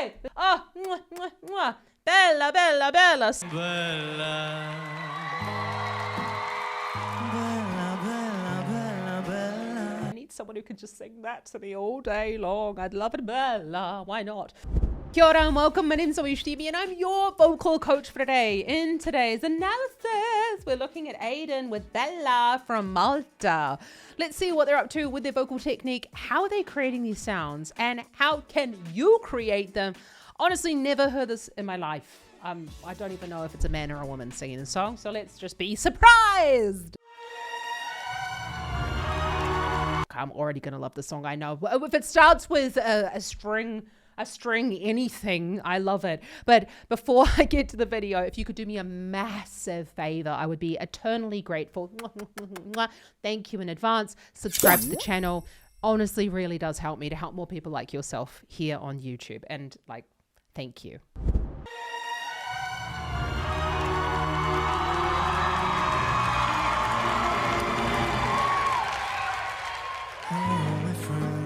Hey! Oh, mwah, mwah, mwah. Bella, bella, bella. I need someone who can just sing that to me all day long. I'd love it. Bella, why not? Kia ora and welcome. My name's AIDAN and I'm your vocal coach for today. In today's analysis, we're looking at AIDAN with Bella from Malta. Let's see what they're up to with their vocal technique. How are they creating these sounds and how can you create them? Honestly, never heard this in my life. I don't even know if it's a man or a woman singing the song, so let's just be surprised. I'm already gonna love the song, I know. If it starts with a string anything, I love it. But before I get to the video, if you could do me a massive favor, I would be eternally grateful. Thank you in advance. Subscribe to the channel. Honestly, really does help me to help more people like yourself here on YouTube. And like, thank you. Hello, my friend.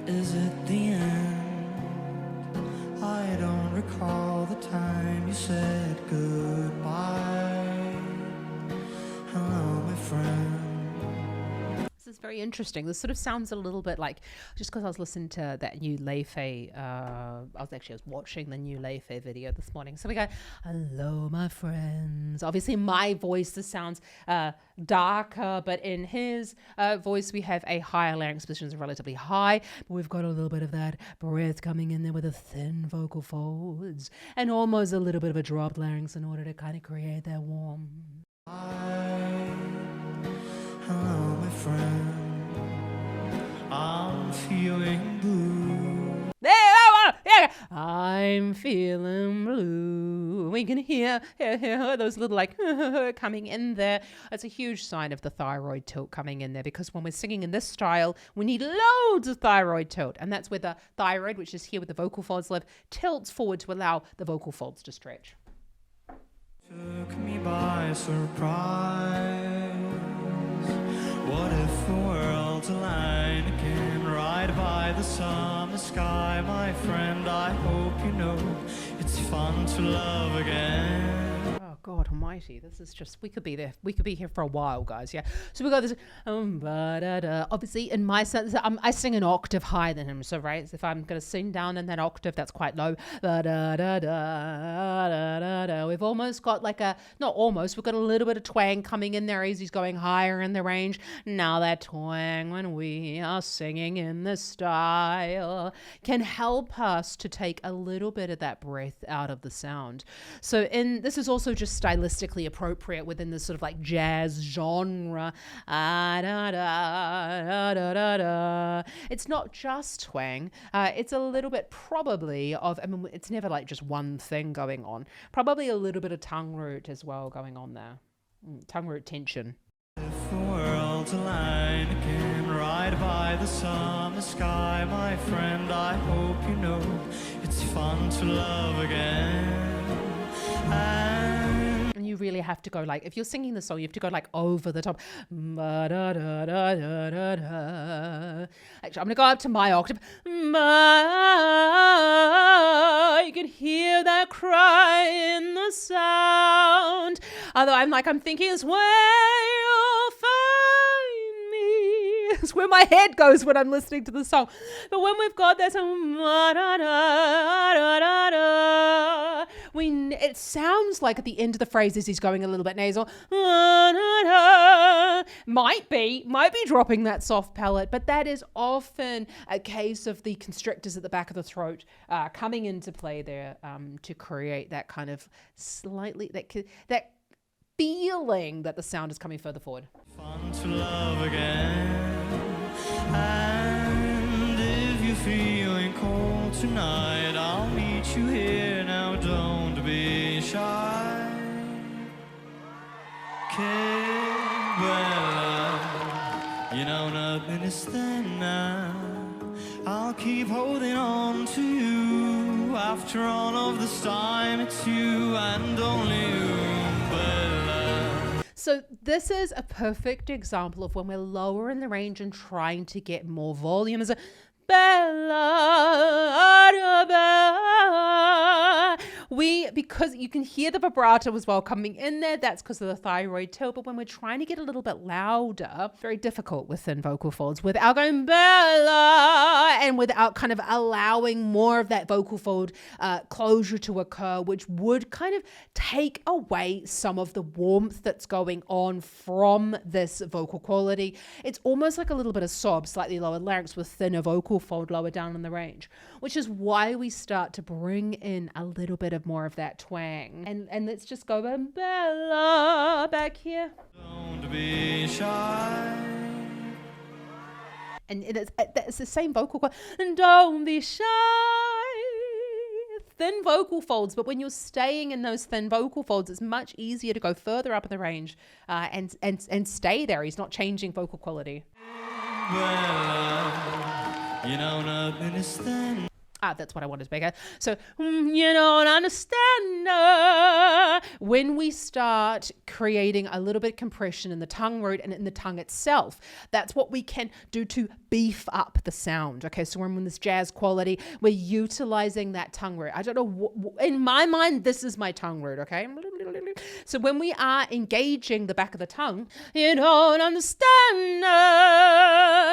Is it the end? I don't recall the time you said goodbye. Hello, my friend. This is very interesting. This sort of sounds a little bit like, just because I was listening to that new Leife, I was watching the new Leife video this morning. So we go, hello, my friends. Obviously, my voice, this sounds darker, but in his voice, we have a higher larynx position, relatively high. But we've got a little bit of that breath coming in there with a thin vocal folds and almost a little bit of a dropped larynx in order to kind of create that warm. Hello, my friend. I'm feeling blue. Yeah, I'm feeling blue. We can hear those little like coming in there. It's a huge sign of the thyroid tilt coming in there, because when we're singing in this style, we need loads of thyroid tilt. And that's where the thyroid, which is here with the vocal folds live, tilts forward to allow the vocal folds to stretch. Took me by surprise. What if the world's aligned again, right by the summer sky, my friend? I hope you know it's fun to love again. Oh God Almighty! This is just, we could be there. We could be here for a while, guys. Yeah. So we got this. Obviously, in my sense, I sing an octave higher than him. So right, if I'm gonna sing down in that octave, that's quite low. We've almost got like a, not almost. We've got a little bit of twang coming in there as he's going higher in the range. Now that twang, when we are singing in this style, can help us to take a little bit of that breath out of the sound. So this is also just stylistically appropriate within this sort of like jazz genre. It's not just twang. It's a little bit probably of, I mean, it's never like just one thing going on. Probably a little bit of tongue root as well going on there. Tongue root tension. If the world's aligned again, right by the summer sky, my friend, I hope you know it's fun to love again. And you really have to go like, if you're singing the song, you have to go like over the top. Actually, I'm going to go up to my octave. You can hear that cry in the sound. Although I'm thinking it's where you'll find me. It's where my head goes when I'm listening to the song. But when we've got that it sounds like at the end of the phrases he's going a little bit nasal. Might be dropping that soft palate, but that is often a case of the constrictors at the back of the throat coming into play there to create that kind of slightly, that feeling that the sound is coming further forward. Fun to love again. And if you're feeling cold tonight, I'll meet you here. Now don't be shy. Que bella, you know nothing is thin now. I'll keep holding on to you. After all of this time, it's you and only you, Bella. So this is a perfect example of when we're lower in the range and trying to get more volume. Bella, Arabella. Because you can hear the vibrato as well coming in there, that's because of the thyroid tilt. But when we're trying to get a little bit louder, very difficult with thin vocal folds without going Bella and without kind of allowing more of that vocal fold closure to occur, which would kind of take away some of the warmth that's going on from this vocal quality. It's almost like a little bit of sob, slightly lower larynx with thinner vocal fold lower down in the range, which is why we start to bring in a little bit of more of that twang. And let's just go Bella back here. Don't be shy. And it's the same vocal quality. And don't be shy. Thin vocal folds, but when you're staying in those thin vocal folds, it's much easier to go further up in the range and stay there. He's not changing vocal quality. Well, you know nothing is thin. That's what I wanted to make. So, you don't understand. When we start creating a little bit of compression in the tongue root and in the tongue itself, that's what we can do to beef up the sound. Okay, so when this jazz quality, we're utilizing that tongue root. I don't know, in my mind, this is my tongue root, okay? So when we are engaging the back of the tongue, you don't understand.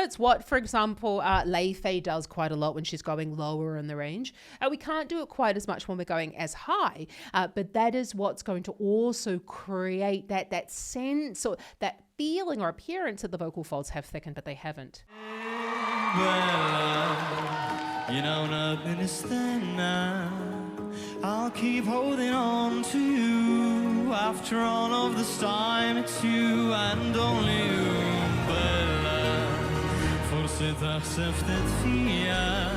It's what, for example, Lei Fei does quite a lot when she's going lower in the range. We can't do it quite as much when we're going as high, but that is what's going to also create that sense or that feeling or appearance that the vocal folds have thickened, but they haven't. Well, you know nothing is thin now. I'll keep holding on to you. After all of this time, it's you and only you. Bella, forse t'accepted via.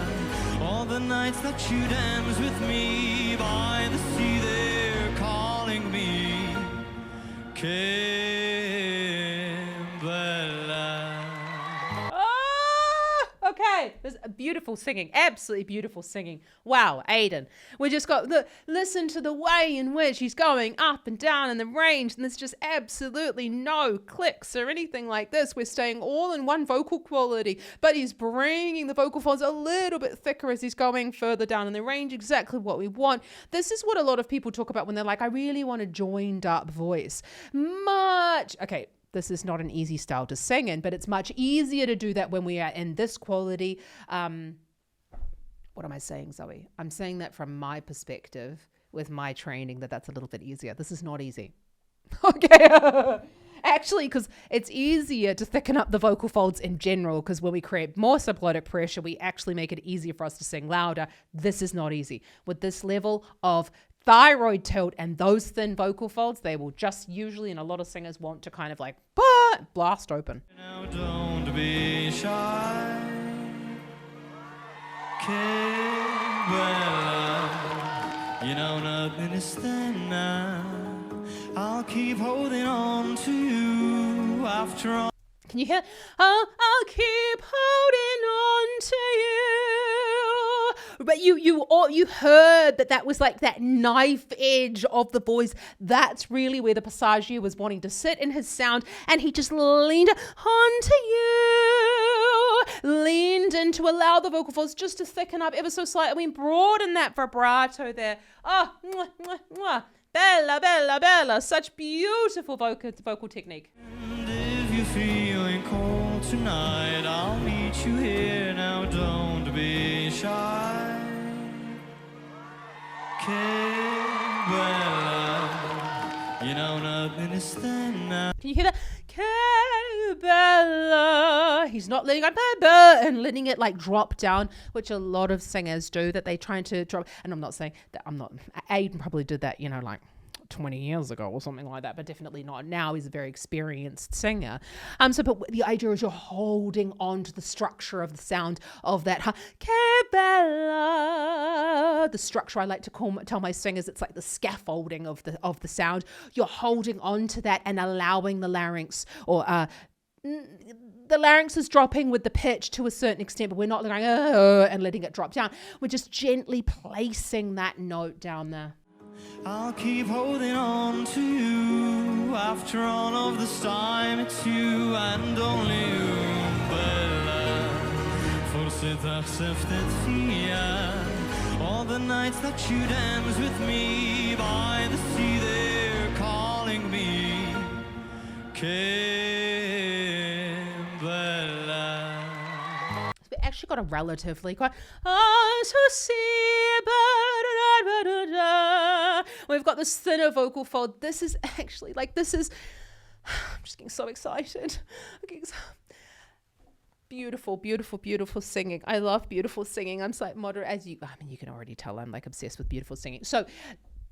All the nights that you dance with me by the sea, they're calling me. Okay, there's a beautiful singing, absolutely beautiful singing. Wow, AIDAN. We just got listen to the way in which he's going up and down in the range, and there's just absolutely no clicks or anything like this. We're staying all in one vocal quality, but he's bringing the vocal folds a little bit thicker as he's going further down in the range, exactly what we want. This is what a lot of people talk about when they're like, I really want a joined up voice. Okay, this is not an easy style to sing in, but it's much easier to do that when we are in this quality. What am I saying, Zoe? I'm saying that from my perspective, with my training, that's a little bit easier. This is not easy. Okay. Actually, because it's easier to thicken up the vocal folds in general, because when we create more subglotic pressure, we actually make it easier for us to sing louder. This is not easy. With this level of thyroid tilt and those thin vocal folds, they will just usually, and a lot of singers want to kind of like blast open. Now don't be shy. Bella, you know nothing is thin now. I'll keep holding on to you after all. Can you hear? I'll keep holding on to you. But you heard that was like that knife edge of the voice. That's really where the passaggio was wanting to sit in his sound, and he just leaned onto you, leaned in to allow the vocal folds just to thicken up ever so slightly. I mean, broaden that vibrato there. Oh, mwah, mwah, mwah. Bella, bella, bella. Such beautiful vocal technique. And if you're feeling cold tonight, I'll meet you here. Now don't be shy. Bella, you know nothing is thin now. Can you hear that? Bella. He's not letting and letting it like drop down, which a lot of singers do, that they trying to drop. And I'm not saying that AIDAN probably did that, like 20 years ago or something like that, but definitely not now. He's a very experienced singer. But the idea is you're holding on to the structure of the sound of that. Bella. The structure I like to tell my singers, it's like the scaffolding of the sound. You're holding on to that and allowing the larynx or the larynx is dropping with the pitch to a certain extent, but we're not going and letting it drop down. We're just gently placing that note down there. I'll keep holding on to you. After all of this time, it's you and only you. Bella, forse accepted fear. All the nights that you dance with me by the sea, they're calling me Bella. We actually got a relatively quite to see. We've got this thinner vocal fold. This is actually I'm just getting so excited. Beautiful, beautiful, beautiful singing. I love beautiful singing. I'm like moderate, you can already tell I'm like obsessed with beautiful singing. So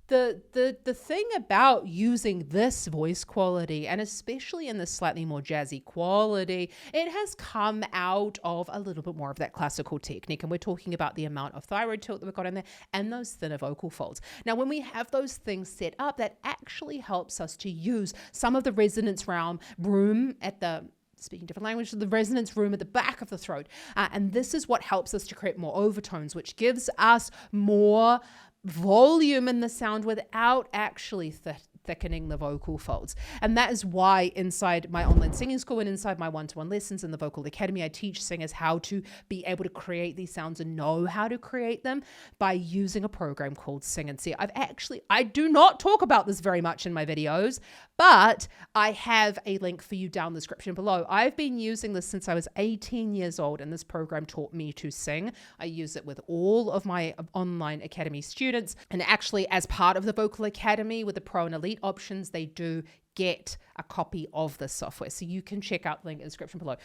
the thing about using this voice quality, and especially in this slightly more jazzy quality, it has come out of a little bit more of that classical technique. And we're talking about the amount of thyroid tilt that we've got in there and those thinner vocal folds. Now, when we have those things set up, that actually helps us to use some of the resonance room at the, speaking different language, the resonance room at the back of the throat. And this is what helps us to create more overtones, which gives us more volume in the sound without actually thickening the vocal folds. And that is why inside my online singing school and inside my one-to-one lessons in the Vocal Academy, I teach singers how to be able to create these sounds and know how to create them by using a program called Sing and See. I do not talk about this very much in my videos, but I have a link for you down the description below. I've been using this since I was 18 years old, and this program taught me to sing. I use it with all of my online academy students, and actually as part of the Vocal Academy with the Pro and Elite options, they do get a copy of this software. So you can check out the link in the description below,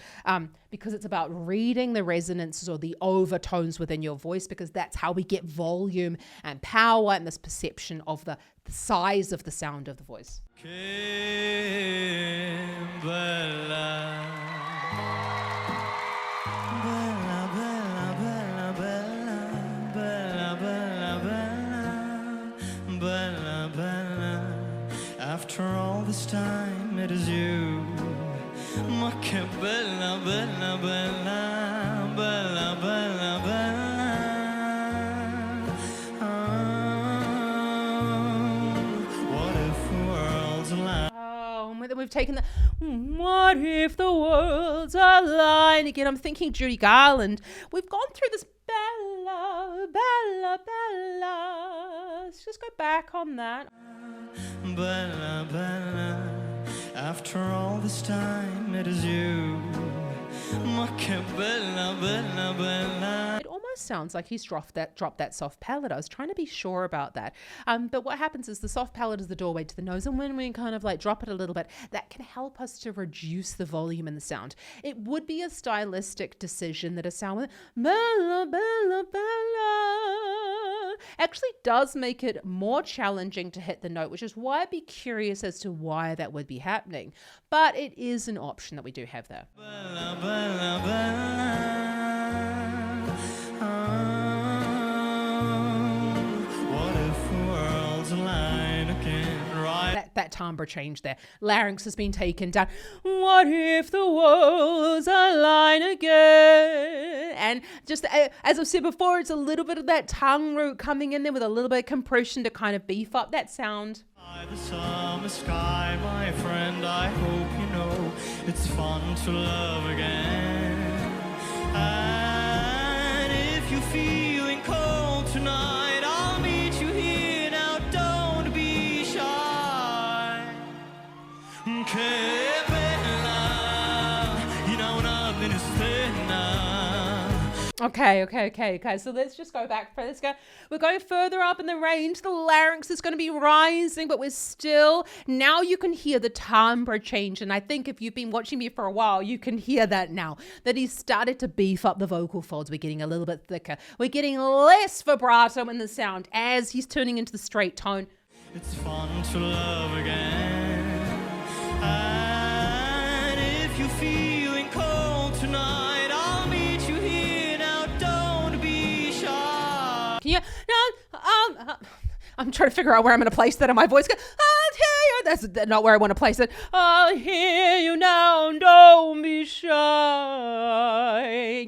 because it's about reading the resonances or the overtones within your voice, because that's how we get volume and power and this perception of the size of the sound of the voice. After all this time, it is you. Ma che bella, bella, bella, bella, bella, bella. What if the world's alive? Oh, and then we've taken the what if the world's aligned again. I'm thinking Judy Garland. We've gone through this Bella, Bella, Bella. Let's just go back on that. Bella, Bella, after all this time, it is you. Ma che bella, bella, bella. It almost sounds like he's dropped that soft palate. I was trying to be sure about that. But what happens is the soft palate is the doorway to the nose, and when we kind of like drop it a little bit, that can help us to reduce the volume in the sound. It would be a stylistic decision that a sound with Bella, Bella, Bella actually does make it more challenging to hit the note, which is why I'd be curious as to why that would be happening. But it is an option that we do have there. Bella, bella, bella. What if the world's aligned again, right? That timbre change there. Larynx has been taken down. What if the world's aligned again? And just as I've said before, it's a little bit of that tongue root coming in there with a little bit of compression to kind of beef up that sound. By the summer sky, my friend, I hope you know it's fun to love again. And if you're feeling cold tonight, I'll meet you here. Now don't be shy. Que bella, you know nothing is thinner. Okay. So let's just go back. We're going further up in the range. The larynx is going to be rising, but we're still, now you can hear the timbre change. And I think if you've been watching me for a while, you can hear that now, that he's started to beef up the vocal folds. We're getting a little bit thicker. We're getting less vibrato in the sound as he's turning into the straight tone. It's fun to love again. And if you're feeling cold tonight, I'll meet you here. Now don't be shy. Yeah, no, I'm trying to figure out where I'm going to place that in my voice. I'll tell you That's not where I want to place it. I'll hear you now, don't be shy.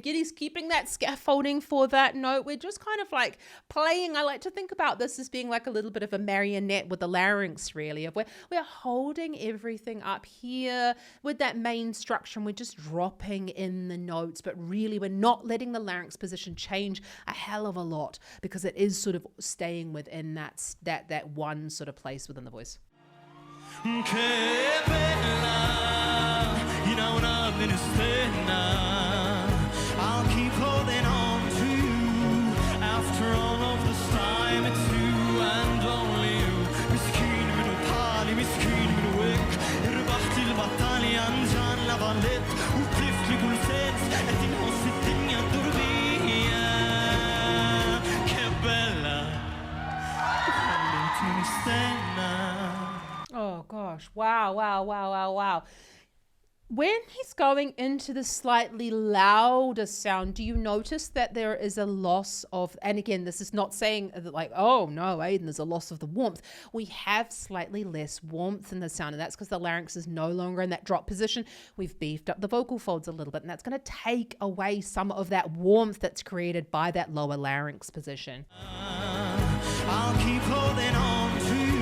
He's keeping that scaffolding for that note. We're just kind of like playing. I like to think about this as being like a little bit of a marionette with the larynx, really. We're holding everything up here with that main structure, and we're just dropping in the notes, but really we're not letting the larynx position change a hell of a lot, because it is sort of staying within that one sort of place within the voice. I'll keep holding on to you after all of this time. It's you and only you. مسكين من طالي مسكين من وك ربحت البطالية انجان لفالت وطلفت لكل سنس ادين نص الدنيا تدور بيا كبلا خليتني استنى. Oh gosh, wow. When he's going into the slightly louder sound, do you notice that there is a loss of, and again, this is not saying that like, oh no, Aidan, there's a loss of the warmth. We have slightly less warmth in the sound, and that's because the larynx is no longer in that drop position. We've beefed up the vocal folds a little bit, and that's going to take away some of that warmth that's created by that lower larynx position. I'll keep holding on to you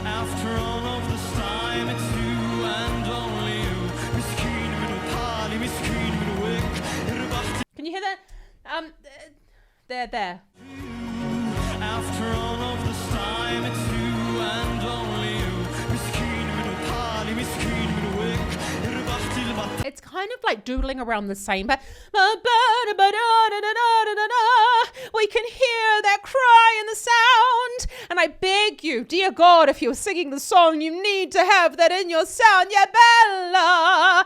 after all of this time. It's you and only you. Can you hear that? There. After all of this time, it's you and only you. It's kind of like doodling around the same, but we can hear that cry in the sound. And I beg you, dear God, if you're singing the song, you need to have that in your sound. Yeah, Bella.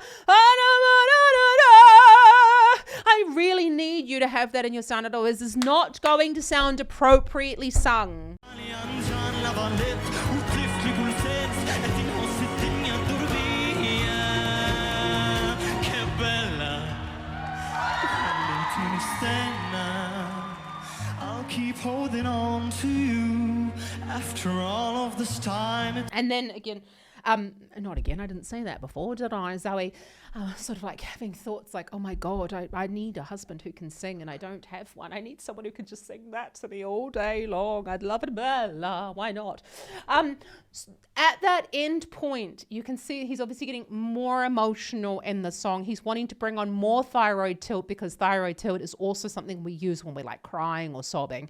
I really need you to have that in your sound. Otherwise, it's not going to sound appropriately sung. I'll keep holding on to you after all of this time. And then again, not again, I didn't say that before, did I, Zoe? Sort of like having thoughts like, oh my God, I need a husband who can sing, and I don't have one. I need someone who can just sing that to me all day long. I'd love it, Bella. Why not? At that end point, you can see he's obviously getting more emotional in the song. He's wanting to bring on more thyroid tilt, because thyroid tilt is also something we use when we're like crying or sobbing.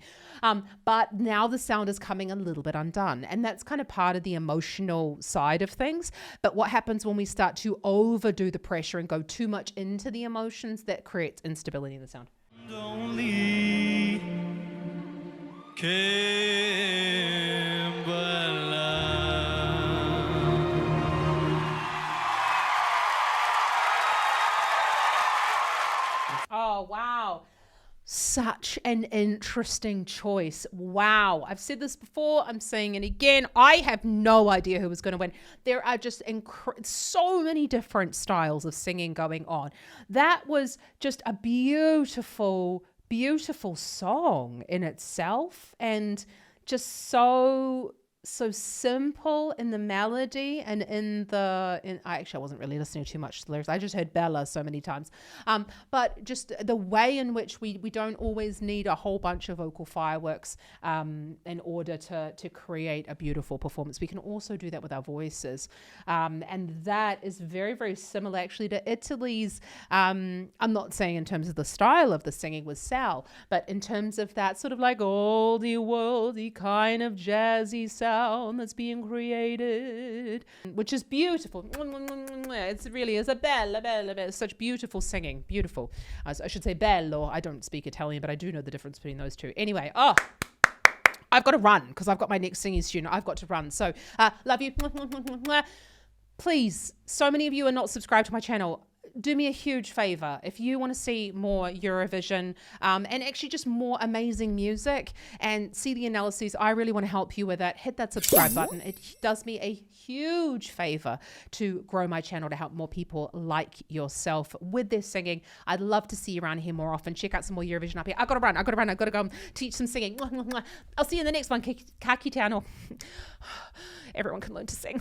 But now the sound is coming a little bit undone, and that's kind of part of the emotional side of things. But what happens when we start to overdo the pressure and go too much into the emotions, that creates instability in the sound. Only Oh, wow. Such an interesting choice. Wow. I've said this before. I'm saying it again. I have no idea who was going to win. There are just so many different styles of singing going on. That was just a beautiful, beautiful song in itself, and just so simple in the melody and I wasn't really listening too much to the lyrics. I just heard Bella so many times. But just the way in which we don't always need a whole bunch of vocal fireworks in order to create a beautiful performance. We can also do that with our voices. And that is very, very similar actually to Italy's, I'm not saying in terms of the style of the singing with Sal, but in terms of that sort of like oldie worldy kind of jazzy sound that's being created, which is beautiful. It's really is a bella, such beautiful singing, beautiful. I should say bello. I don't speak Italian, but I do know the difference between those two. Anyway, I've got to run because I've got my next singing student. I've got to run. So love you. Please, so many of you are not subscribed to my channel. do me a huge favor. If you want to see more Eurovision and actually just more amazing music and see the analyses, I really want to help you with that. Hit that subscribe button. It does me a huge favor to grow my channel to help more people like yourself with their singing. I'd love to see you around here more often. Check out some more Eurovision up here. I gotta run. I gotta go teach some singing. I'll see you in the next one. Ka kite anō. Everyone can learn to sing.